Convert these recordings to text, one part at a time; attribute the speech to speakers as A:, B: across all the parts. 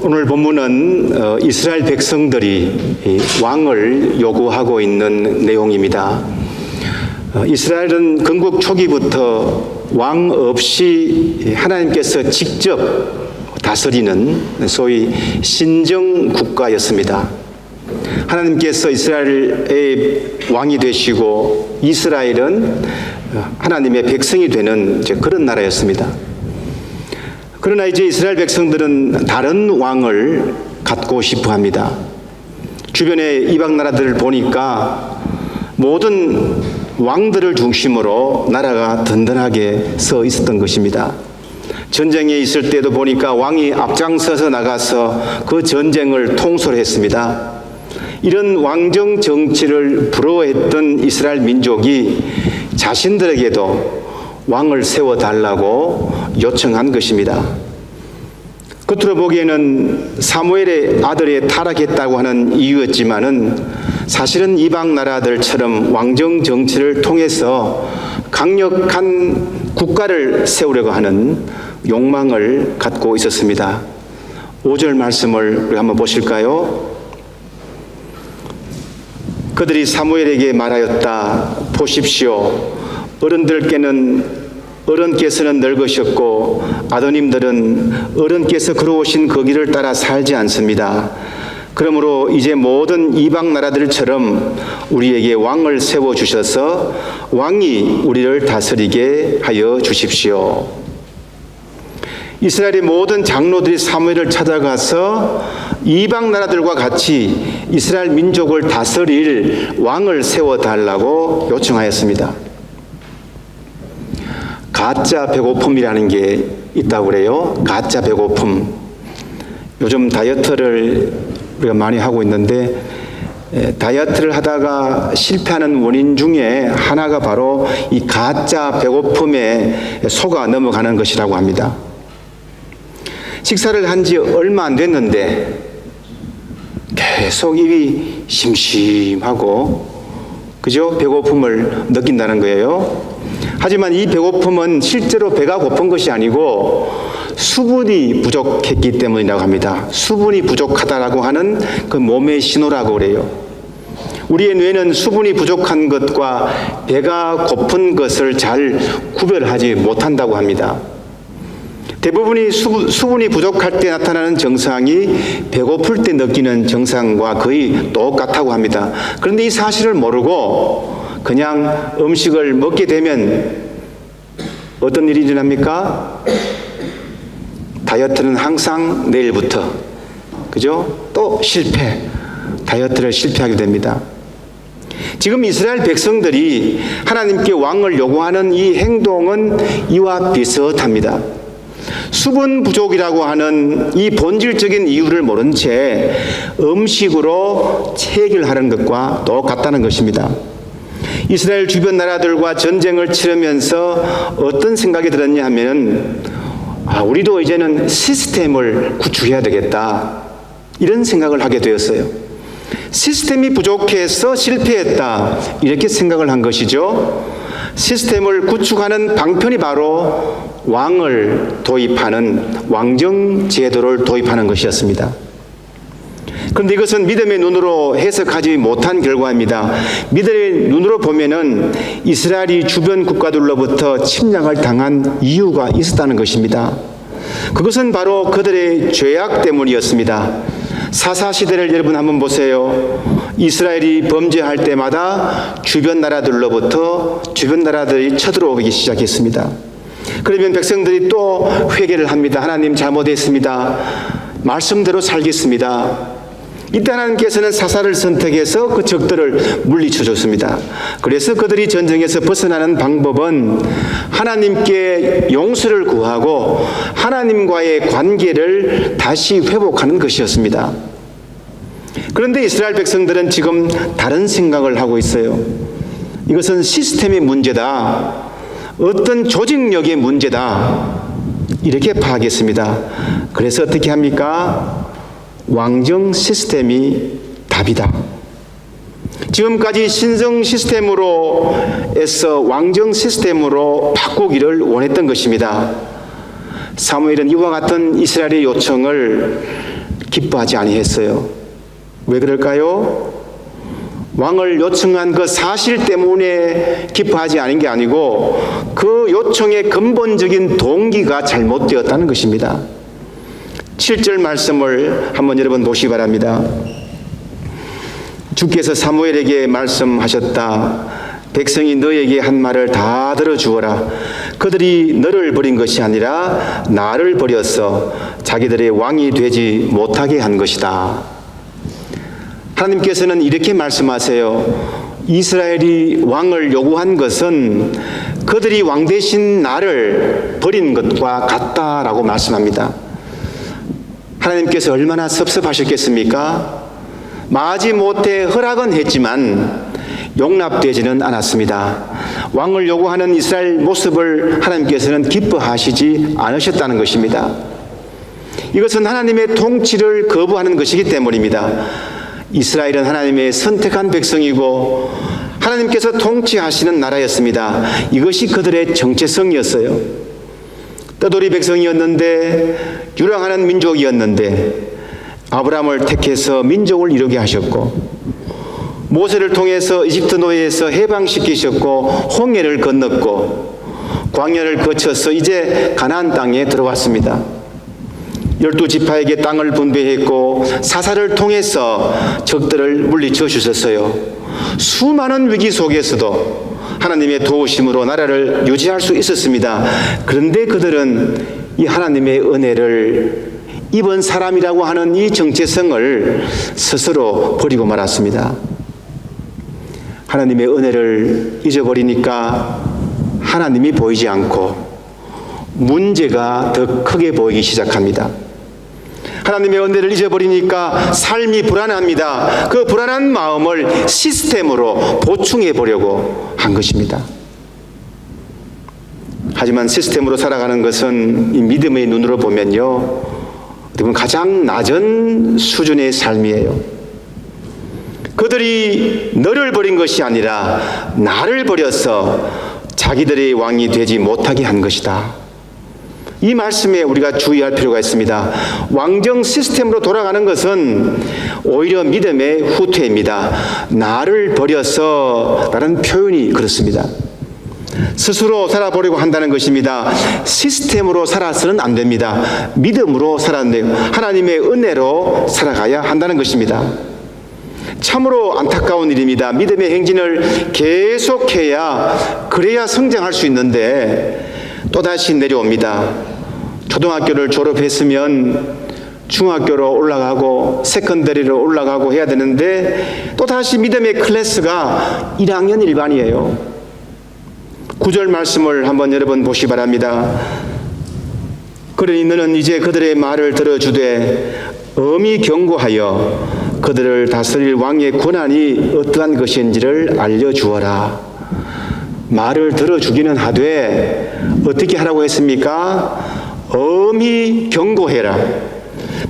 A: 오늘 본문은 이스라엘 백성들이 왕을 요구하고 있는 내용입니다. 이스라엘은 건국 초기부터 왕 없이 하나님께서 직접 다스리는 소위 신정 국가였습니다. 하나님께서 이스라엘의 왕이 되시고 이스라엘은 하나님의 백성이 되는 그런 나라였습니다. 그러나 이제 이스라엘 백성들은 다른 왕을 갖고 싶어 합니다. 주변의 이방 나라들을 보니까 모든 왕들을 중심으로 나라가 든든하게 서 있었던 것입니다. 전쟁에 있을 때도 보니까 왕이 앞장서서 나가서 그 전쟁을 통솔 했습니다. 이런 왕정 정치를 부러워했던 이스라엘 민족이 자신들에게도 왕을 세워달라고 요청한 것입니다. 겉으로 보기에는 사무엘의 아들이 타락했다고 하는 이유였지만은 사실은 이방 나라들처럼 왕정 정치를 통해서 강력한 국가를 세우려고 하는 욕망을 갖고 있었습니다. 5절 말씀을 우리 한번 보실까요? 그들이 사무엘에게 말하였다. 보십시오. 어른께서는 늙으셨고 아드님들은 어른께서 걸어오신 그 길을 따라 살지 않습니다. 그러므로 이제 모든 이방 나라들처럼 우리에게 왕을 세워주셔서 왕이 우리를 다스리게 하여 주십시오. 이스라엘의 모든 장로들이 사무엘을 찾아가서 이방 나라들과 같이 이스라엘 민족을 다스릴 왕을 세워달라고 요청하였습니다. 가짜 배고픔이라는 게 있다고 그래요. 가짜 배고픔. 요즘 다이어트를 우리가 많이 하고 있는데 다이어트를 하다가 실패하는 원인 중에 하나가 바로 이 가짜 배고픔에 속아 넘어가는 것이라고 합니다. 식사를 한 지 얼마 안 됐는데 계속 입이 심심하고 그죠? 배고픔을 느낀다는 거예요. 하지만 이 배고픔은 실제로 배가 고픈 것이 아니고 수분이 부족했기 때문이라고 합니다. 수분이 부족하다라고 하는 그 몸의 신호라고 그래요. 우리의 뇌는 수분이 부족한 것과 배가 고픈 것을 잘 구별하지 못한다고 합니다. 대부분이 수분이 부족할 때 나타나는 증상이 배고플 때 느끼는 증상과 거의 똑같다고 합니다. 그런데 이 사실을 모르고 그냥 음식을 먹게 되면 어떤 일이 일어납니까? 다이어트는 항상 내일부터, 그죠? 또 실패, 다이어트를 실패하게 됩니다. 지금 이스라엘 백성들이 하나님께 왕을 요구하는 이 행동은 이와 비슷합니다. 수분 부족이라고 하는 이 본질적인 이유를 모른 채 음식으로 해결하는 것과 똑같다는 것입니다. 이스라엘 주변 나라들과 전쟁을 치르면서 어떤 생각이 들었냐 하면 우리도 이제는 시스템을 구축해야 되겠다 이런 생각을 하게 되었어요. 시스템이 부족해서 실패했다 이렇게 생각을 한 것이죠. 시스템을 구축하는 방편이 바로 왕을 도입하는 왕정 제도를 도입하는 것이었습니다. 그런데 이것은 믿음의 눈으로 해석하지 못한 결과입니다. 믿음의 눈으로 보면은 이스라엘이 주변 국가들로부터 침략을 당한 이유가 있었다는 것입니다. 그것은 바로 그들의 죄악 때문이었습니다. 사사시대를 여러분 한번 보세요. 이스라엘이 범죄할 때마다 주변 나라들이 쳐들어오기 시작했습니다. 그러면 백성들이 또 회개를 합니다. 하나님 잘못했습니다. 말씀대로 살겠습니다. 이때 하나님께서는 사사를 선택해서 그 적들을 물리쳐 줬습니다. 그래서 그들이 전쟁에서 벗어나는 방법은 하나님께 용서를 구하고 하나님과의 관계를 다시 회복하는 것이었습니다. 그런데 이스라엘 백성들은 지금 다른 생각을 하고 있어요. 이것은 시스템의 문제다. 어떤 조직력의 문제다. 이렇게 파악했습니다. 그래서 어떻게 합니까? 왕정 시스템이 답이다. 지금까지 신성 시스템으로 애써 왕정 시스템으로 바꾸기를 원했던 것입니다. 사무엘은 이와 같은 이스라엘의 요청을 기뻐하지 아니했어요. 왜 그럴까요? 왕을 요청한 그 사실 때문에 기뻐하지 않은 게 아니고 그 요청의 근본적인 동기가 잘못되었다는 것입니다. 7절 말씀을 한번 여러분 보시기 바랍니다. 주께서 사무엘에게 말씀하셨다. 백성이 너에게 한 말을 다 들어주어라. 그들이 너를 버린 것이 아니라 나를 버렸어 자기들의 왕이 되지 못하게 한 것이다. 하나님께서는 이렇게 말씀하세요. 이스라엘이 왕을 요구한 것은 그들이 왕 대신 나를 버린 것과 같다라고 말씀합니다. 하나님께서 얼마나 섭섭하셨겠습니까? 마지못해 허락은 했지만 용납되지는 않았습니다. 왕을 요구하는 이스라엘 모습을 하나님께서는 기뻐하시지 않으셨다는 것입니다. 이것은 하나님의 통치를 거부하는 것이기 때문입니다. 이스라엘은 하나님의 선택한 백성이고 하나님께서 통치하시는 나라였습니다. 이것이 그들의 정체성이었어요. 떠돌이 백성이었는데, 유랑하는 민족이었는데 아브라함을 택해서 민족을 이루게 하셨고, 모세를 통해서 이집트 노예에서 해방시키셨고, 홍해를 건넜고, 광야를 거쳐서 이제 가나안 땅에 들어왔습니다. 12지파에게 땅을 분배했고, 사사를 통해서 적들을 물리쳐 주셨어요. 수많은 위기 속에서도 하나님의 도우심으로 나라를 유지할 수 있었습니다. 그런데 그들은 이 하나님의 은혜를, 이번 사람이라고 하는 이 정체성을 스스로 버리고 말았습니다. 하나님의 은혜를 잊어버리니까 하나님이 보이지 않고 문제가 더 크게 보이기 시작합니다. 하나님의 은혜를 잊어버리니까 삶이 불안합니다. 그 불안한 마음을 시스템으로 보충해 보려고 한 것입니다. 하지만 시스템으로 살아가는 것은 이 믿음의 눈으로 보면요, 여러분 가장 낮은 수준의 삶이에요. 그들이 너를 버린 것이 아니라 나를 버려서 자기들의 왕이 되지 못하게 한 것이다. 이 말씀에 우리가 주의할 필요가 있습니다. 왕정 시스템으로 돌아가는 것은 오히려 믿음의 후퇴입니다. 나를 버려서 라는 표현이 그렇습니다. 스스로 살아보려고 한다는 것입니다. 시스템으로 살아서는 안 됩니다. 믿음으로 살아야 돼요. 하나님의 은혜로 살아가야 한다는 것입니다. 참으로 안타까운 일입니다. 믿음의 행진을 계속해야 그래야 성장할 수 있는데 또다시 내려옵니다. 초등학교를 졸업했으면 중학교로 올라가고 세컨더리로 올라가고 해야 되는데 또다시 믿음의 클래스가 1학년 1반이에요. 9절 말씀을 한번 여러분 보시기 바랍니다. 그러니 너는 이제 그들의 말을 들어주되 엄히 경고하여 그들을 다스릴 왕의 권한이 어떠한 것인지를 알려주어라. 말을 들어주기는 하되 어떻게 하라고 했습니까? 엄히 경고해라.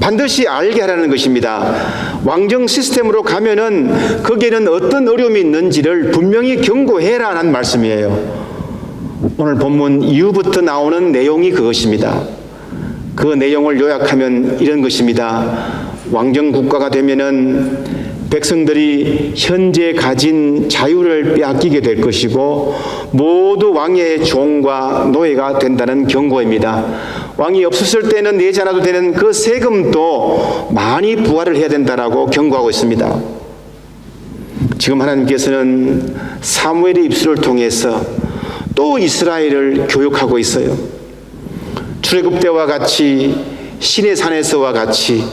A: 반드시 알게 하라는 것입니다. 왕정 시스템으로 가면은 거기에는 어떤 어려움이 있는지를 분명히 경고해라는 말씀이에요. 오늘 본문 이후부터 나오는 내용이 그것입니다. 그 내용을 요약하면 이런 것입니다. 왕정 국가가 되면은 백성들이 현재 가진 자유를 빼앗기게 될 것이고 모두 왕의 종과 노예가 된다는 경고입니다. 왕이 없었을 때는 내지 않아도 되는 그 세금도 많이 부과를 해야 된다라고 경고하고 있습니다. 지금 하나님께서는 사무엘의 입술을 통해서 또 이스라엘을 교육하고 있어요. 출애굽 때와 같이, 시내 산에서와 같이,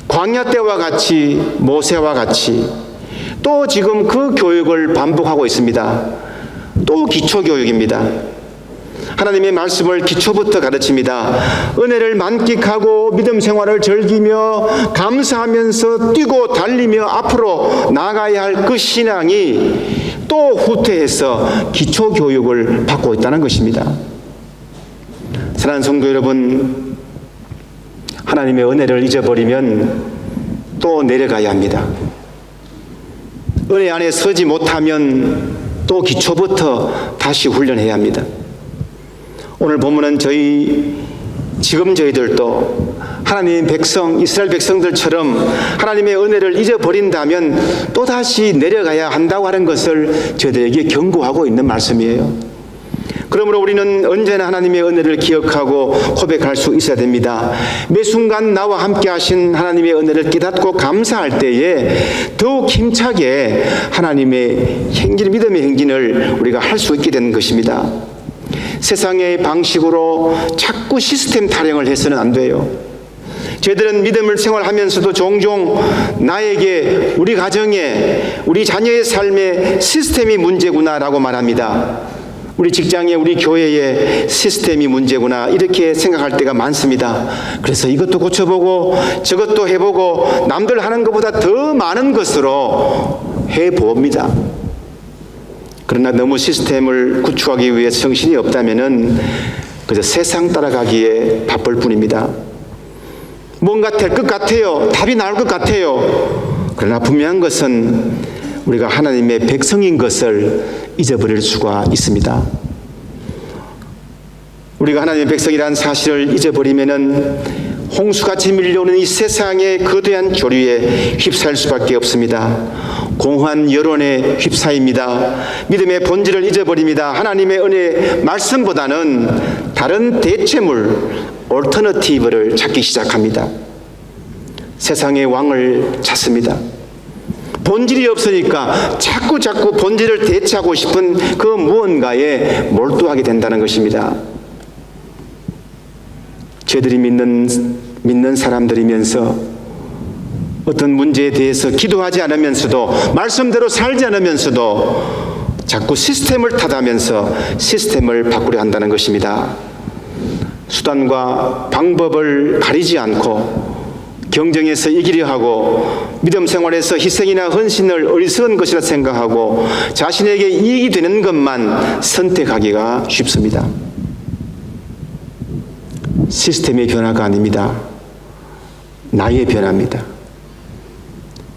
A: 광야 때와 같이, 모세와 같이 또 지금 그 교육을 반복하고 있습니다. 또 기초교육입니다. 하나님의 말씀을 기초부터 가르칩니다. 은혜를 만끽하고 믿음 생활을 즐기며 감사하면서 뛰고 달리며 앞으로 나가야 할 그 신앙이 또 후퇴해서 기초교육을 받고 있다는 것입니다. 사랑하는 성도 여러분, 하나님의 은혜를 잊어버리면 또 내려가야 합니다. 은혜 안에 서지 못하면 또 기초부터 다시 훈련해야 합니다. 오늘 본문은 저희 지금 저희들도 하나님의 백성, 이스라엘 백성들처럼 하나님의 은혜를 잊어버린다면 또다시 내려가야 한다고 하는 것을 저희들에게 경고하고 있는 말씀이에요. 그러므로 우리는 언제나 하나님의 은혜를 기억하고 고백할 수 있어야 됩니다. 매 순간 나와 함께 하신 하나님의 은혜를 깨닫고 감사할 때에 더욱 힘차게 하나님의 행진, 믿음의 행진을 우리가 할 수 있게 되는 것입니다. 세상의 방식으로 자꾸 시스템 타령을 해서는 안 돼요. 저희들은 믿음을 생활하면서도 종종 나에게, 우리 가정에, 우리 자녀의 삶에 시스템이 문제구나라고 말합니다. 우리 직장에, 우리 교회에 시스템이 문제구나 이렇게 생각할 때가 많습니다. 그래서 이것도 고쳐보고 저것도 해보고 남들 하는 것보다 더 많은 것으로 해봅니다. 그러나 너무 시스템을 구축하기 위해 정신이 없다면은 그저 세상 따라가기에 바쁠 뿐입니다. 뭔가 될 것 같아요. 답이 나올 것 같아요. 그러나 분명한 것은 우리가 하나님의 백성인 것을 잊어버릴 수가 있습니다. 우리가 하나님의 백성이라는 사실을 잊어버리면은 홍수같이 밀려오는 이 세상의 거대한 조류에 휩싸일 수밖에 없습니다. 공허한 여론에 휩싸입니다. 믿음의 본질을 잊어버립니다. 하나님의 은혜 말씀보다는 다른 대체물, 얼터너티브를 찾기 시작합니다. 세상의 왕을 찾습니다. 본질이 없으니까 자꾸 본질을 대체하고 싶은 그 무언가에 몰두하게 된다는 것입니다. 저희들이 믿는 사람들이면서 어떤 문제에 대해서 기도하지 않으면서도, 말씀대로 살지 않으면서도 자꾸 시스템을 탓하면서 시스템을 바꾸려 한다는 것입니다. 수단과 방법을 가리지 않고 경쟁에서 이기려 하고 믿음 생활에서 희생이나 헌신을 어리석은 것이라 생각하고 자신에게 이익이 되는 것만 선택하기가 쉽습니다. 시스템의 변화가 아닙니다. 나의 변화입니다.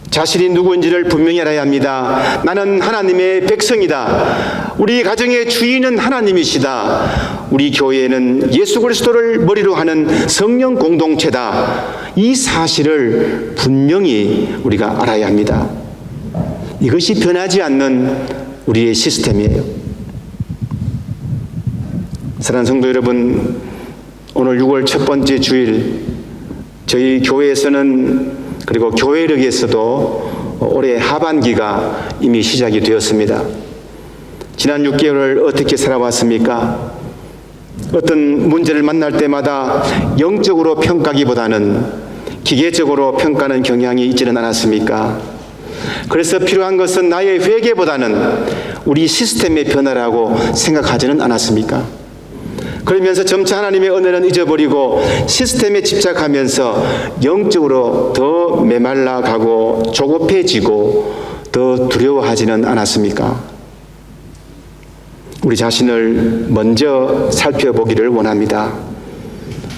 A: 자신이 누구인지를 분명히 알아야 합니다. 나는 하나님의 백성이다. 우리 가정의 주인은 하나님이시다. 우리 교회는 예수 그리스도를 머리로 하는 성령 공동체다. 이 사실을 분명히 우리가 알아야 합니다. 이것이 변하지 않는 우리의 시스템이에요. 사랑하는 성도 여러분, 오늘 6월 첫 번째 주일, 저희 교회에서는, 그리고 교회력에서도 올해 하반기가 이미 시작이 되었습니다. 지난 6개월을 어떻게 살아왔습니까? 어떤 문제를 만날 때마다 영적으로 평가기보다는 기계적으로 평가하는 경향이 있지는 않았습니까? 그래서 필요한 것은 나의 회개보다는 우리 시스템의 변화라고 생각하지는 않았습니까? 그러면서 점차 하나님의 은혜는 잊어버리고 시스템에 집착하면서 영적으로 더 메말라가고 조급해지고 더 두려워하지는 않았습니까? 우리 자신을 먼저 살펴보기를 원합니다.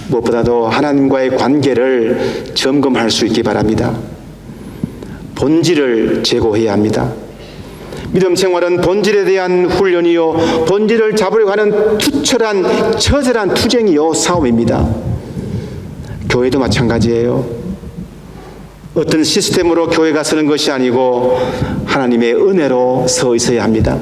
A: 무엇보다도 하나님과의 관계를 점검할 수 있기 바랍니다. 본질을 제고해야 합니다. 믿음 생활은 본질에 대한 훈련이요, 본질을 잡으려고 하는 처절한 투쟁이요, 싸움입니다. 교회도 마찬가지예요. 어떤 시스템으로 교회가 서는 것이 아니고 하나님의 은혜로 서 있어야 합니다.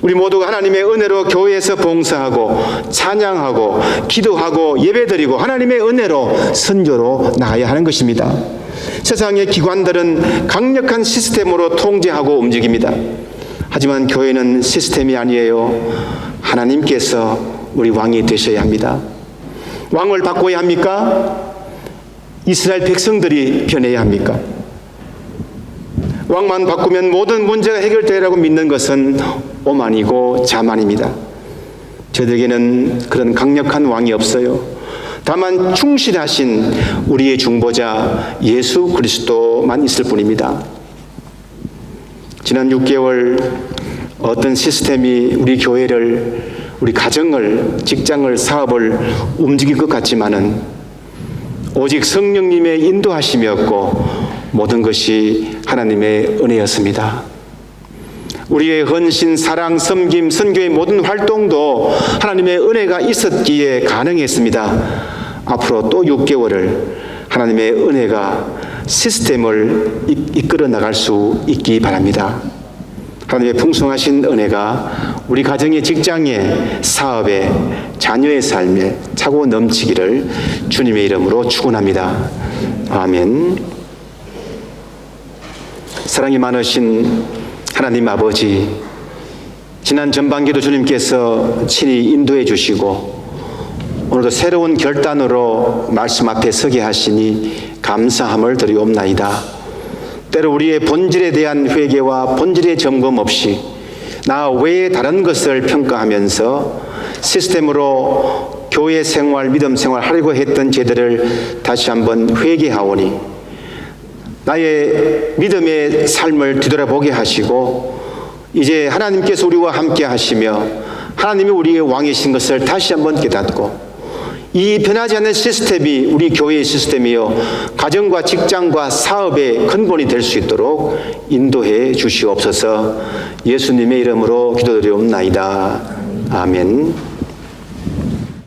A: 우리 모두가 하나님의 은혜로 교회에서 봉사하고 찬양하고 기도하고 예배드리고 하나님의 은혜로 선교로 나가야 하는 것입니다. 세상의 기관들은 강력한 시스템으로 통제하고 움직입니다. 하지만 교회는 시스템이 아니에요. 하나님께서 우리 왕이 되셔야 합니다. 왕을 바꿔야 합니까? 이스라엘 백성들이 변해야 합니까? 왕만 바꾸면 모든 문제가 해결되리라고 믿는 것은 오만이고 자만입니다. 저에게는 그런 강력한 왕이 없어요. 다만 충실하신 우리의 중보자 예수 그리스도만 있을 뿐입니다. 지난 6개월 어떤 시스템이 우리 교회를, 우리 가정을, 직장을, 사업을 움직일 것 같지만은 오직 성령님의 인도하심이었고 모든 것이 하나님의 은혜였습니다. 우리의 헌신, 사랑, 섬김, 선교의 모든 활동도 하나님의 은혜가 있었기에 가능했습니다. 앞으로 또 6개월을 하나님의 은혜가 시스템을 이끌어 나갈 수 있기 바랍니다. 하나님의 풍성하신 은혜가 우리 가정의, 직장에, 사업에, 자녀의 삶에 차고 넘치기를 주님의 이름으로 축원합니다. 아멘. 사랑이 많으신 하나님 아버지, 지난 전반기도 주님께서 친히 인도해 주시고 오늘도 새로운 결단으로 말씀 앞에 서게 하시니 감사함을 드리옵나이다. 때로 우리의 본질에 대한 회개와 본질의 점검 없이 나 외에 다른 것을 평가하면서 시스템으로 교회 생활, 믿음 생활 하려고 했던 제들을 다시 한번 회개하오니 나의 믿음의 삶을 뒤돌아보게 하시고 이제 하나님께서 우리와 함께 하시며 하나님이 우리의 왕이신 것을 다시 한번 깨닫고 이 변하지 않는 시스템이 우리 교회의 시스템이요 가정과 직장과 사업의 근본이 될 수 있도록 인도해 주시옵소서. 예수님의 이름으로 기도드리옵나이다. 아멘.